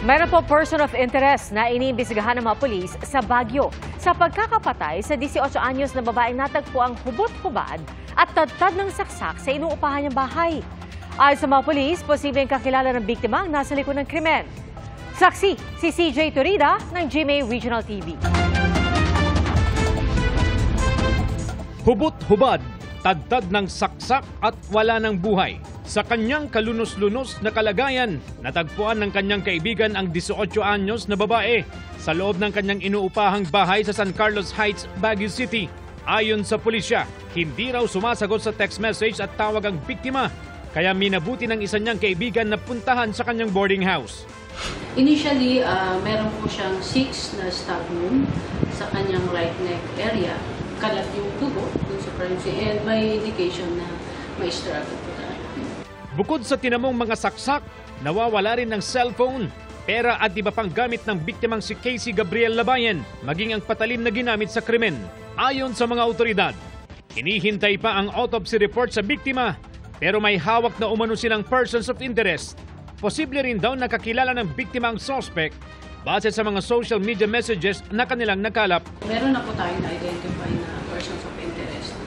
Meron po person of interest na iniimbestigahan ng mga pulis sa Baguio sa pagkakapatay sa 18 anyos na babaeng natagpuang hubot-hubad at tadtad ng saksak sa inuupahan niyang bahay. Ayon sa mga pulis, posibleng kakilala ng biktima ang nasa likod ng krimen. Saksi si CJ Torida ng GMA Regional TV. Hubot-hubad, tadtad ng saksak at wala ng buhay. Sa kanyang kalunos-lunos na kalagayan, natagpuan ng kanyang kaibigan ang 18 anyos na babae sa loob ng kanyang inuupahang bahay sa San Carlos Heights, Baguio City. Ayon sa pulisya, hindi raw sumasagot sa text message at tawag ang biktima, kaya minabuti ng isa niyang kaibigan na puntahan sa kanyang boarding house. Initially, meron po siyang 6 na stab wound sa kanyang right neck area. Kalat yung tubo dun sa crime scene and may indication na may struggle po tayo. Bukod sa tinamong mga saksak, nawawala rin ng cellphone, pera at iba pang gamit ng biktimang si Casey Gabriel Labayan, maging ang patalim na ginamit sa krimen. Ayon sa mga otoridad, hinihintay pa ang autopsy report sa biktima, pero may hawak na umano silang persons of interest. Posible rin daw nakakilala ng biktima ang suspect base sa mga social media messages na kanilang nakalap. Meron na po tayong na-identify na persons of interest.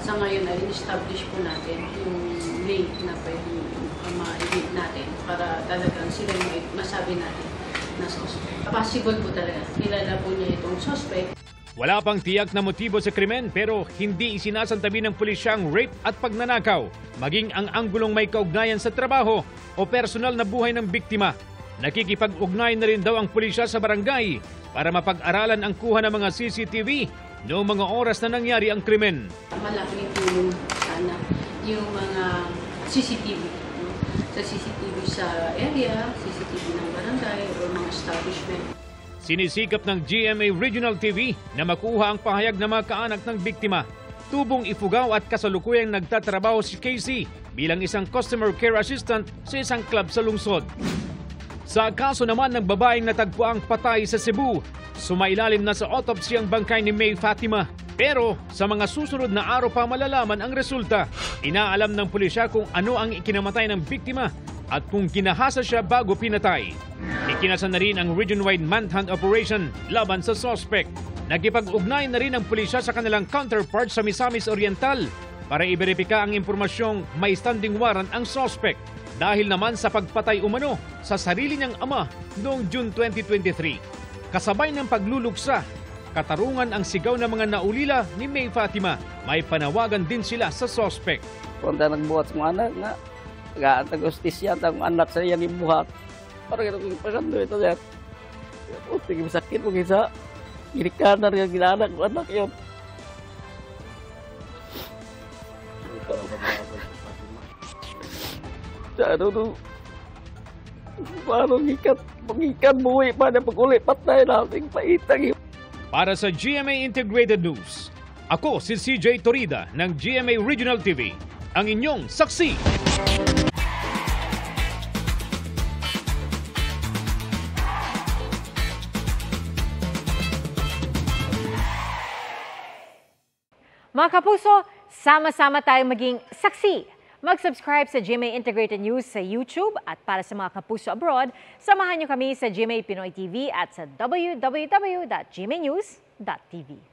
Sa ngayon ay in-establish po natin yung link na pwede ma-edit natin para talagang sila yung masabi natin na suspect. Possible po talaga, kilala po niya itong suspect. Wala pang tiyak na motibo sa krimen pero hindi isinasantabi ng pulisya ang rape at pagnanakaw, maging ang anggulong may kaugnayan sa trabaho o personal na buhay ng biktima. Nakikipag-ugnay na rin daw ang pulisya sa barangay para mapag-aralan ang kuha ng mga CCTV noong mga oras na nangyari ang krimen. Malaking tulong sana yung mga CCTV. Sa CCTV sa area, CCTV ng barangay o mga establishment. Sinisikap ng GMA Regional TV na makuha ang pahayag ng mga kaanak ng biktima. Tubong Ifugao at kasalukuyang nagtatrabaho si Casey bilang isang customer care assistant sa isang club sa lungsod. Sa kaso naman ng babaeng natagpuang patay sa Cebu, sumailalim na sa autopsy ang bangkay ni May Fatima. Pero sa mga susunod na araw pa malalaman ang resulta. Inaalam ng pulisya kung ano ang ikinamatay ng biktima at kung ginahasa siya bago pinatay. Ikinasa na rin ang region-wide manhunt operation laban sa suspect. Nagkipag-ugnay na rin ang pulisya sa kanilang counterpart sa Misamis Oriental para iberipika ang impormasyong may standing warrant ang suspect dahil naman sa pagpatay umano sa sarili niyang ama noong June 2023. Kasabay ng pagluluksa, katarungan ang sigaw ng mga naulila ni May Fatima. May panawagan din sila sa suspect. Punta nagbuhat sa mga anak nga, nag-agustisya ang anak sa iya nibuhat. Parang ito yung pasando ito yan. Tingin sakit mo isa. Girikanan yung ginanak ng anak yun. Ano no? Paano magikan buwi pa na pag-uli patay nating paitang yun. Para sa GMA Integrated News, ako si CJ Torida ng GMA Regional TV, ang inyong saksi. Mga kapuso, sama-sama tayong maging saksi. Mag-subscribe sa GMA Integrated News sa YouTube at para sa mga kapuso abroad, samahan niyo kami sa GMA Pinoy TV at sa www.gmanews.tv.